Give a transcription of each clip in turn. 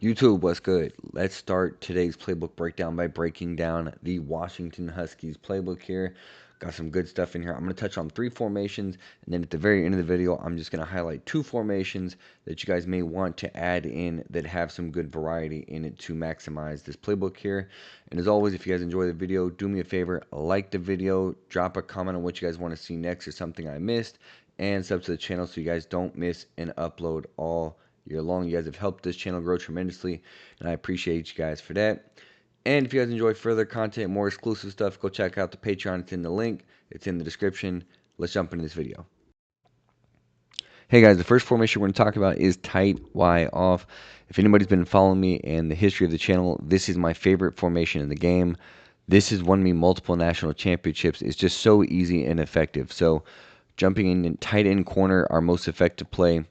YouTube, what's good? Let's start today's playbook breakdown by breaking down the Washington Huskies playbook here. Got some good stuff in here. I'm going to touch on 3 formations, and then at the very end of the video, I'm just going to highlight 2 formations that you guys may want to add in that have some good variety in it to maximize this playbook here. And as always, if you guys enjoy the video, do me a favor, like the video, drop a comment on what you guys want to see next or something I missed, and sub to the channel so you guys don't miss an upload all year long. You guys have helped this channel grow tremendously, and I appreciate you guys for that. And if you guys enjoy further content, more exclusive stuff, go check out the Patreon. It's in the link. It's in the description. Let's jump into this video. Hey guys, the first formation we're going to talk about is tight Y off. If anybody's been following me and the history of the channel, this is my favorite formation in the game. This has won me multiple national championships. It's just so easy and effective. So jumping in tight end corner, our most effective play.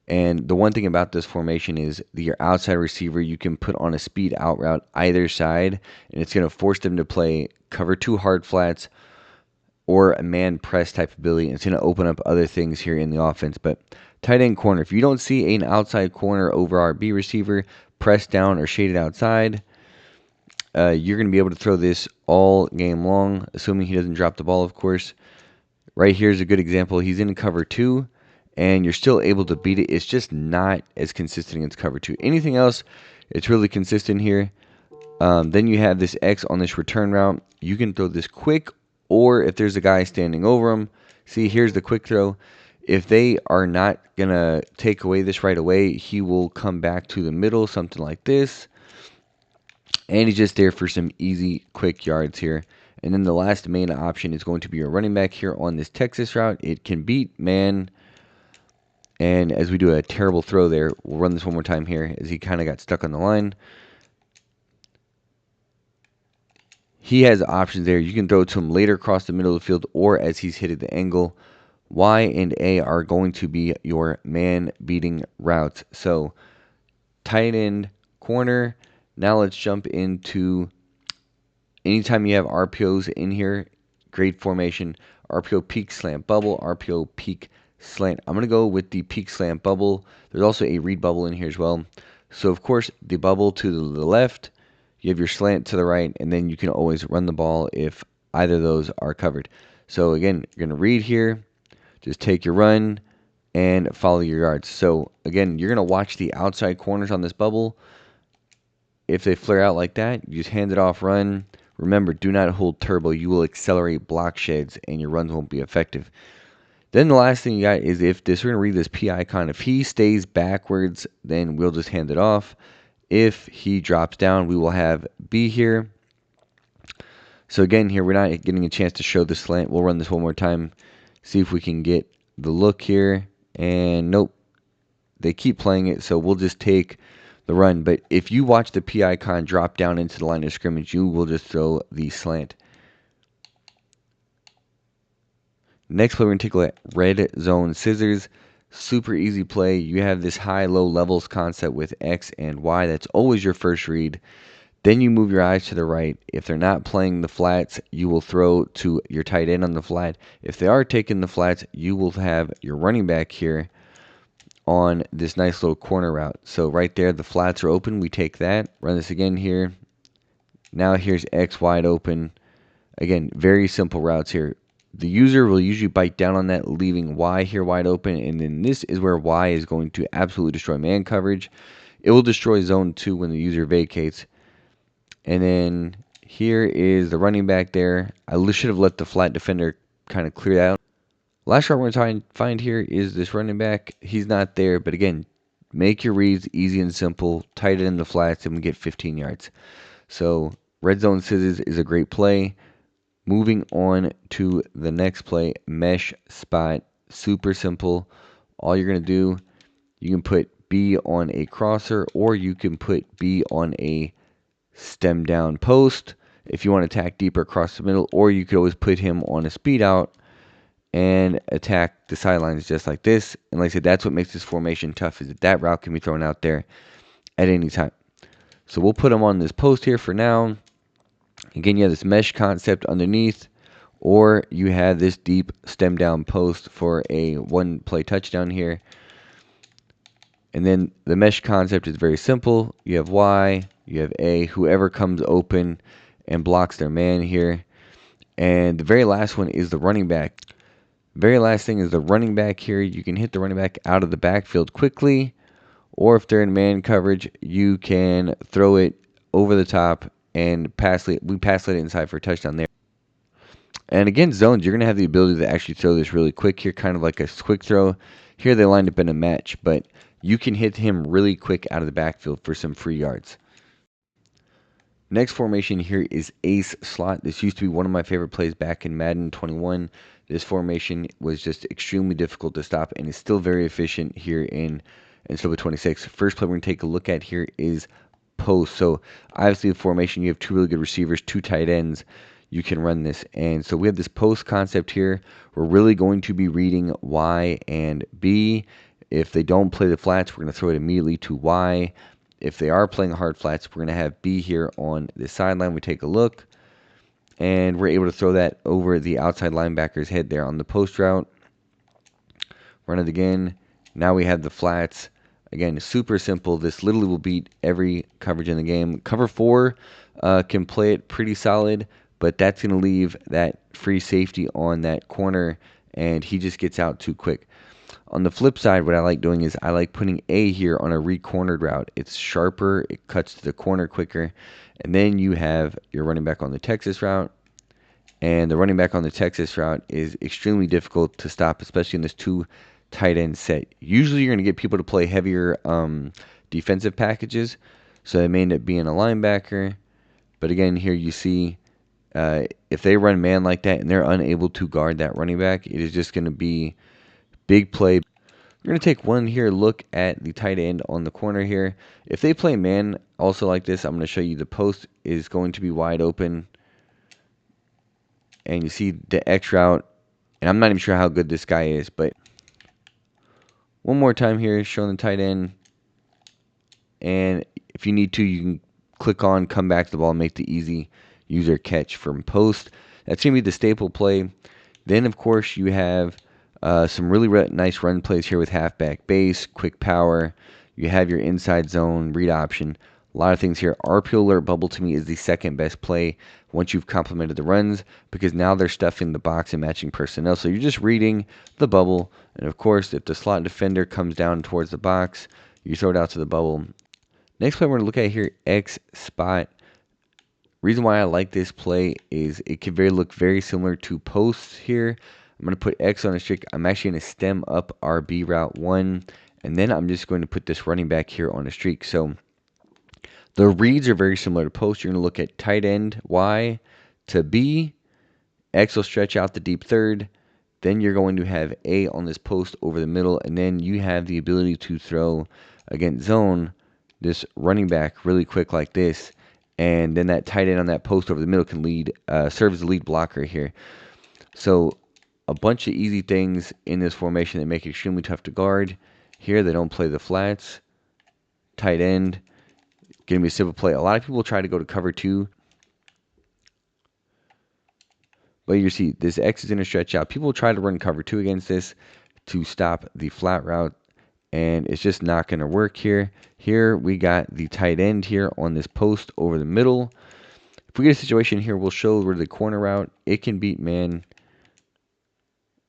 And the one thing about this formation is your outside receiver, you can put on a speed out route either side, and it's going to force them to play cover 2 hard flats or a man press type ability. It's going to open up other things here in the offense. But tight end corner, if you don't see an outside corner over our B receiver, press down or shaded outside, you're going to be able to throw this all game long, assuming he doesn't drop the ball, of course. Right here is a good example. He's in cover 2. And you're still able to beat it. It's just not as consistent against cover 2. Anything else, it's really consistent here. Then you have this X on this return route. You can throw this quick, or if there's a guy standing over him, see, here's the quick throw. If they are not going to take away this right away, he will come back to the middle, something like this. And he's just there for some easy, quick yards here. And then the last main option is going to be your running back here on this Texas route. It can beat man. And as we do a terrible throw there, we'll run this one more time here as he kind of got stuck on the line. He has options there. You can throw it to him later across the middle of the field or as he's hit at the angle. Y and A are going to be your man-beating routes. So tight end, corner. Now let's jump into anytime you have RPOs in here, great formation. RPO peak slant bubble, RPO peak slant. I'm going to go with the peak slant bubble. There's also a read bubble in here as well. So, of course, the bubble to the left, you have your slant to the right, and then you can always run the ball if either of those are covered. So, again, you're going to read here, just take your run, and follow your yards. So, again, you're going to watch the outside corners on this bubble. If they flare out like that, you just hand it off, run. Remember, do not hold turbo. You will accelerate block sheds, and your runs won't be effective. Then the last thing you got is if this, we're going to read this P icon. If he stays backwards, then we'll just hand it off. If he drops down, we will have B here. So again, here we're not getting a chance to show the slant. We'll run this one more time. See if we can get the look here. And nope, they keep playing it. So we'll just take the run. But if you watch the P icon drop down into the line of scrimmage, you will just throw the slant. Next play, we're going to take a look at red zone scissors. Super easy play. You have this high-low levels concept with X and Y. That's always your first read. Then you move your eyes to the right. If they're not playing the flats, you will throw to your tight end on the flat. If they are taking the flats, you will have your running back here on this nice little corner route. So right there, the flats are open. We take that. Run this again here. Now here's X wide open. Again, very simple routes here. The user will usually bite down on that, leaving Y here wide open, and then this is where Y is going to absolutely destroy man coverage. It will destroy zone 2 when the user vacates. And then here is the running back there. I should have let the flat defender kind of clear out. Last route we're going to try and find here is this running back. He's not there, but again, make your reads easy and simple. Tight it in the flats and we get 15 yards. So red zone scissors is a great play. Moving on to the next play, mesh spot. Super simple. All you're going to do, you can put B on a crosser or you can put B on a stem down post if you want to attack deeper across the middle, or you could always put him on a speed out and attack the sidelines just like this. And like I said, that's what makes this formation tough, is that route can be thrown out there at any time. So we'll put him on this post here for now. Again, you have this mesh concept underneath, or you have this deep stem down post for a one-play touchdown here. And then the mesh concept is very simple. You have Y, you have A, whoever comes open and blocks their man here. And the very last one is the running back. Very last thing is the running back here. You can hit the running back out of the backfield quickly, or if they're in man coverage, you can throw it over the top and we pass it inside for a touchdown there. And against zones, you're going to have the ability to actually throw this really quick here, kind of like a quick throw. Here they lined up in a match, but you can hit him really quick out of the backfield for some free yards. Next formation here is ace slot. This used to be one of my favorite plays back in Madden 21. This formation was just extremely difficult to stop and is still very efficient here in NCAA 26. First play we're going to take a look at here is post. So obviously the formation, you have two really good receivers, two tight ends. You can run this. And so we have this post concept here. We're really going to be reading Y and B. If they don't play the flats, we're going to throw it immediately to Y. If they are playing hard flats, we're going to have B here on the sideline. We take a look, and we're able to throw that over the outside linebacker's head there on the post route. Run it again. Now we have the flats. Again, super simple. This literally will beat every coverage in the game. Cover 4 can play it pretty solid, but that's going to leave that free safety on that corner, and he just gets out too quick. On the flip side, what I like doing is I like putting A here on a re-cornered route. It's sharper, it cuts to the corner quicker, and then you have your running back on the Texas route. And the running back on the Texas route is extremely difficult to stop, especially in this two tight end set. Usually you're going to get people to play heavier defensive packages, so they may end up being a linebacker. But again, here you see if they run man like that and they're unable to guard that running back, it is just going to be big play. We're going to take one here look at the tight end on the corner here. If they play man also like this, I'm going to show you the post is going to be wide open. And you see the X route. And I'm not even sure how good this guy is. But one more time here showing the tight end. And if you need to, you can click on, come back to the ball, and make the easy user catch from post. That's going to be the staple play. Then, of course, you have some really nice run plays here with halfback base, quick power. You have your inside zone, read option. A lot of things here. RPO alert bubble to me is the second best play once you've complemented the runs, because now they're stuffing the box and matching personnel. So you're just reading the bubble. And of course, if the slot defender comes down towards the box, you throw it out to the bubble. Next play we're going to look at here, X spot. Reason why I like this play is it can look very similar to posts here. I'm going to put X on a streak. I'm actually going to stem up RB route 1. And then I'm just going to put this running back here on a streak. So the reads are very similar to post. You're going to look at tight end Y to B. X will stretch out the deep third. Then you're going to have A on this post over the middle. And then you have the ability to throw against zone this running back really quick like this. And then that tight end on that post over the middle can serve as the lead blocker here. So a bunch of easy things in this formation that make it extremely tough to guard. Here they don't play the flats. Tight end, going to be a simple play. A lot of people try to go to cover 2. But you see, this X is going to stretch out. People try to run cover 2 against this to stop the flat route. And it's just not going to work here. Here we got the tight end here on this post over the middle. If we get a situation here, we'll show where the corner route, it can beat man.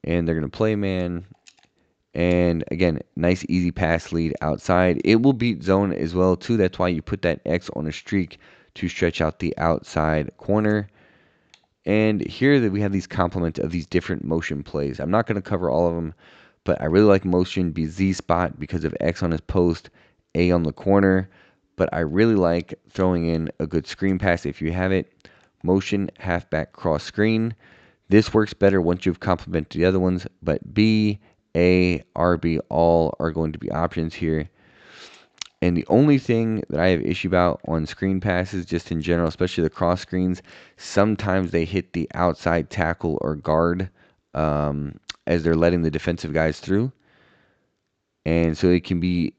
And they're going to play man. And again, nice easy pass lead outside. It will beat zone as well too. That's why you put that X on a streak to stretch out the outside corner. And here that we have these complements of these different motion plays. I'm not going to cover all of them, but I really like motion be Z spot because of X on his post, A on the corner. But I really like throwing in a good screen pass if you have it. Motion, halfback, cross screen. This works better once you've complemented the other ones, but B, A, RB, all are going to be options here. And the only thing that I have issue about on screen passes, just in general, especially the cross screens, sometimes they hit the outside tackle or guard as they're letting the defensive guys through. And so it can be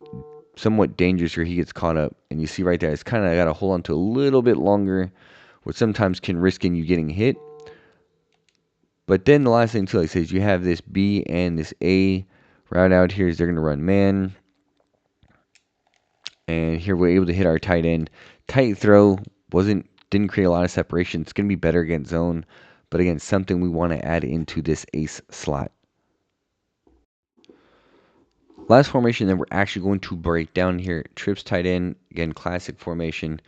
somewhat dangerous where he gets caught up. And you see right there, it's kind of got to hold on to a little bit longer, which sometimes can risk in you getting hit. But then the last thing too, like I said, is you have this B and this A route out here is they're going to run man. And here we're able to hit our tight end. Tight throw didn't create a lot of separation. It's going to be better against zone, but again, something we want to add into this ace slot. Last formation that we're actually going to break down here, trips tight end. Again, classic formation.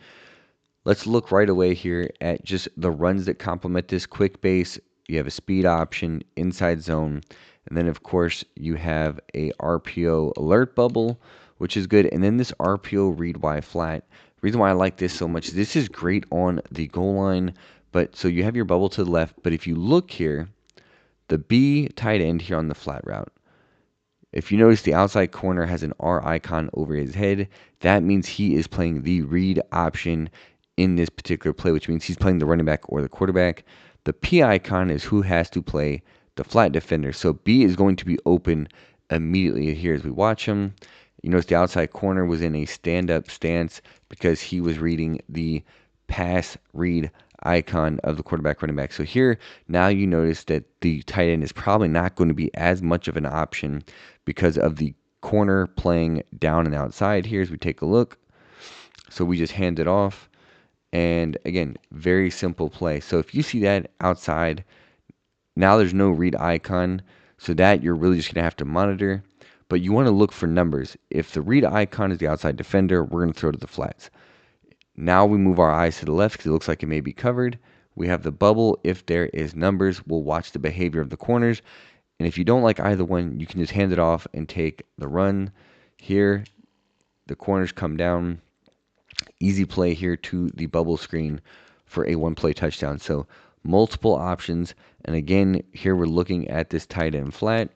Let's look right away here at just the runs that complement this quick base. You have a speed option, inside zone, and then of course you have a RPO alert bubble, which is good, and then this RPO read Y flat. Reason why I like this so much, this is great on the goal line, but so you have your bubble to the left, but if you look here, the B tight end here on the flat route, if you notice the outside corner has an R icon over his head, that means he is playing the read option in this particular play, which means he's playing the running back or the quarterback. The P icon is who has to play the flat defender. So B is going to be open immediately here as we watch him. You notice the outside corner was in a stand-up stance because he was reading the pass read icon of the quarterback running back. So here, now you notice that the tight end is probably not going to be as much of an option because of the corner playing down and outside here as we take a look. So we just hand it off. And again, very simple play. So if you see that outside, now there's no read icon. So that you're really just going to have to monitor. But you want to look for numbers. If the read icon is the outside defender, we're going to throw to the flats. Now we move our eyes to the left because it looks like it may be covered. We have the bubble. If there is numbers, we'll watch the behavior of the corners. And if you don't like either one, you can just hand it off and take the run. Here, the corners come down. Easy play here to the bubble screen for a one-play touchdown. So multiple options. And again, here we're looking at this tight end flat.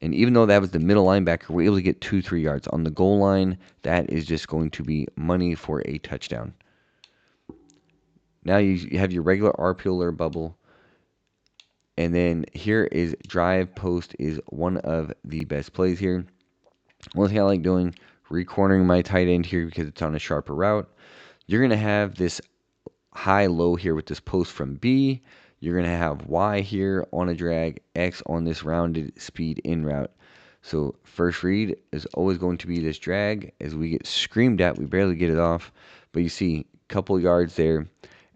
And even though that was the middle linebacker, we're able to get 2-3 yards. On the goal line, that is just going to be money for a touchdown. Now you have your regular RPO alert bubble. And then here is drive post is one of the best plays here. One thing I like doing, recornering my tight end here because it's on a sharper route. You're going to have this high-low here with this post from B. You're going to have Y here on a drag, X on this rounded speed in route. So first read is always going to be this drag. As we get screamed at, we barely get it off. But you see a couple yards there.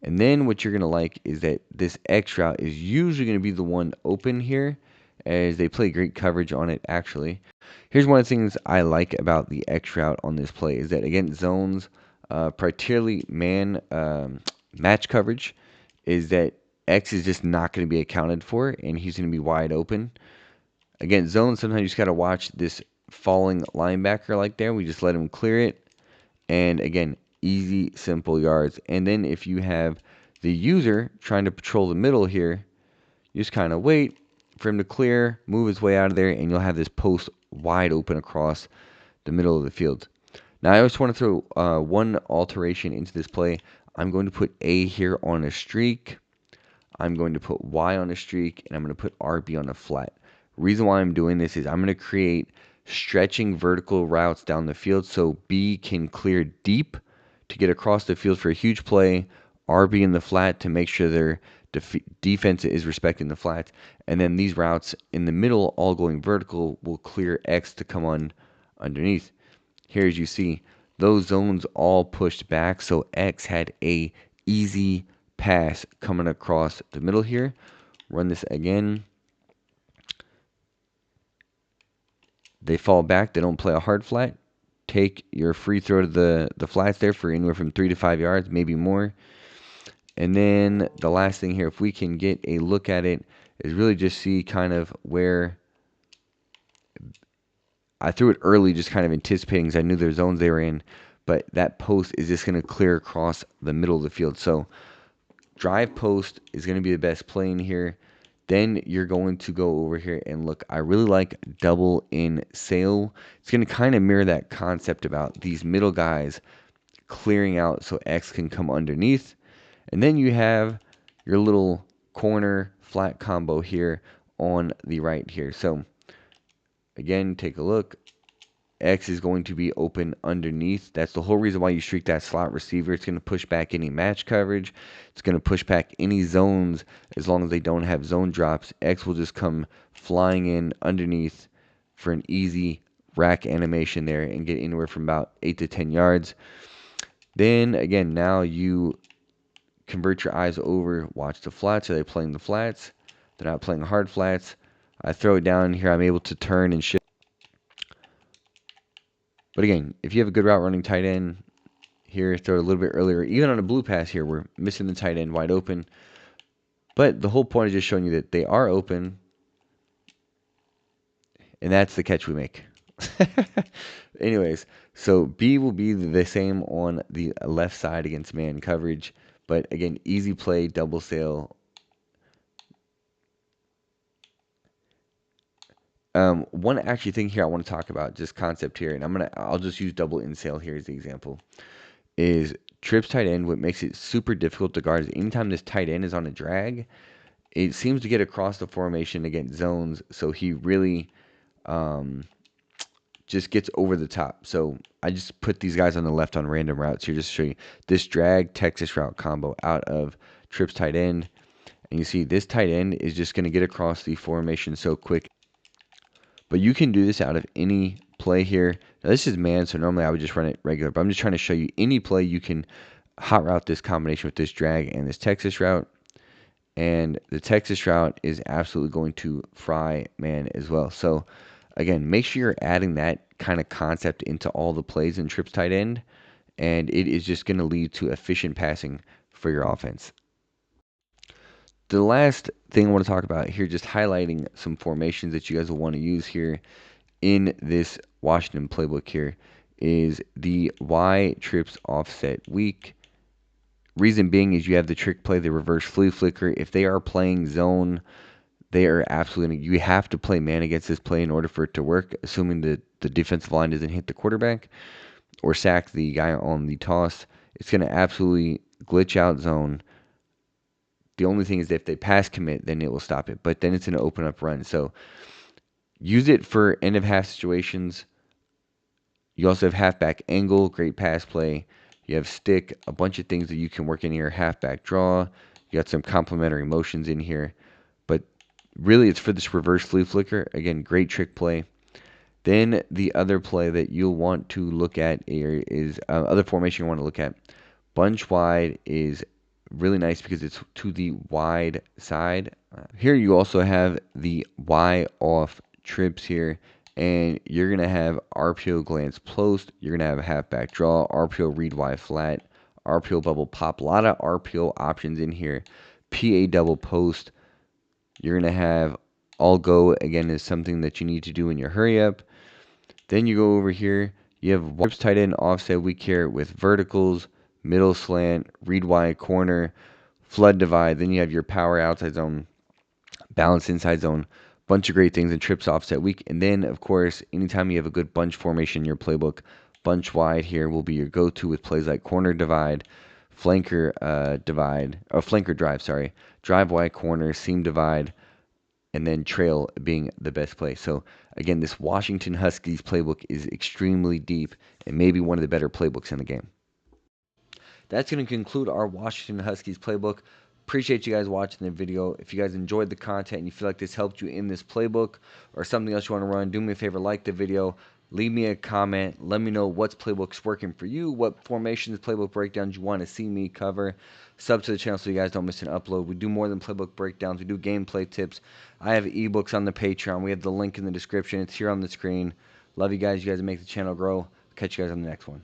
And then what you're going to like is that this X route is usually going to be the one open here as they play great coverage on it actually. Here's one of the things I like about the X route on this play is that against zones, particularly man match coverage, is that X is just not going to be accounted for and he's going to be wide open. Against zones, sometimes you just got to watch this falling linebacker like there. We just let him clear it. And again, easy, simple yards. And then if you have the user trying to patrol the middle here, you just kind of wait for him to clear, move his way out of there, and you'll have this post wide open across the middle of the field. Now, I just want to throw one alteration into this play. I'm going to put A here on a streak. I'm going to put Y on a streak, and I'm going to put RB on a flat. Reason why I'm doing this is I'm going to create stretching vertical routes down the field so B can clear deep to get across the field for a huge play, RB in the flat to make sure their defense is respecting the flats, and then these routes in the middle all going vertical will clear X to come on underneath. Here as you see, those zones all pushed back, so X had a easy pass coming across the middle here. Run this again. They fall back. They don't play a hard flat. Take your free throw to the flats there for anywhere from 3 to 5 yards, maybe more. And then the last thing here, if we can get a look at it, is really just see kind of where I threw it early, just kind of anticipating because I knew their zones they were in. But that post is just going to clear across the middle of the field. So drive post is going to be the best play in here. Then you're going to go over here and look. I really like double in sail. It's going to kind of mirror that concept about these middle guys clearing out so X can come underneath. And then you have your little corner flat combo here on the right here. So again, take a look. X is going to be open underneath. That's the whole reason why you streak that slot receiver. It's going to push back any match coverage. It's going to push back any zones as long as they don't have zone drops. X will just come flying in underneath for an easy rack animation there and get anywhere from about 8 to 10 yards. Then again, now you convert your eyes over, watch the flats. Are they playing the flats? They're not playing hard flats. I throw it down here. I'm able to turn and shift. But again, if you have a good route running tight end here, throw it a little bit earlier. Even on a blue pass here, we're missing the tight end wide open. But the whole point is just showing you that they are open. And that's the catch we make. Anyways, so B will be the same on the left side against man coverage. But again, easy play, double sail. One actually thing here I want to talk about, just concept here, and I'll just use double in sail here as the example, is trips tight end. What makes it super difficult to guard is anytime this tight end is on a drag, it seems to get across the formation against zones, so he really just gets over the top. So I just put these guys on the left on random routes here just to show you this drag Texas route combo out of trips tight end. And you see this tight end is just going to get across the formation so quick. But you can do this out of any play here. Now this is man, so normally I would just run it regular. But I'm just trying to show you any play you can hot route this combination with this drag and this Texas route. And the Texas route is absolutely going to fry man as well. So again, make sure you're adding that kind of concept into all the plays in trips tight end, and it is just going to lead to efficient passing for your offense. The last thing I want to talk about here, just highlighting some formations that you guys will want to use here in this Washington playbook here, is the Y trips offset weak. Reason being is you have the trick play, the reverse flea flicker. If they are playing zone, they are absolutely, you have to play man against this play in order for it to work, assuming that the defensive line doesn't hit the quarterback or sack the guy on the toss. It's going to absolutely glitch out zone. The only thing is that if they pass commit, then it will stop it. But then it's going to open up run. So use it for end of half situations. You also have halfback angle, great pass play. You have stick, a bunch of things that you can work in here. Halfback draw. You got some complementary motions in here. But really, it's for this reverse flea flicker. Again, great trick play. Then the other play that you'll want to look at is other formation you want to look at. Bunch wide is really nice because it's to the wide side. Here you also have the Y off trips here, and you're going to have RPO glance post, you're going to have halfback draw, RPO read Y flat, RPO bubble pop, a lot of RPO options in here. PA double post, you're going to have all go, again, is something that you need to do in your hurry up. Then you go over here, you have trips tight end offset weak here with verticals, middle slant, read wide corner, flood divide. Then you have your power outside zone, balance inside zone, bunch of great things in trips offset weak. And then, of course, anytime you have a good bunch formation in your playbook, bunch wide here will be your go-to with plays like corner divide, flanker divide, or flanker drive, sorry, drive wide corner, seam divide, and then trail being the best play. So again, this Washington Huskies playbook is extremely deep and maybe one of the better playbooks in the game. That's going to conclude our Washington Huskies playbook. Appreciate you guys watching the video. If you guys enjoyed the content and you feel like this helped you in this playbook or something else you want to run, do me a favor, like the video, leave me a comment, let me know what's playbooks working for you, what formations, playbook breakdowns you want to see me cover. Sub to the channel so you guys don't miss an upload. We do more than playbook breakdowns. We do gameplay tips. I have ebooks on the Patreon. We have the link in the description. It's here on the screen. Love you guys. You guys make the channel grow. Catch you guys on the next one.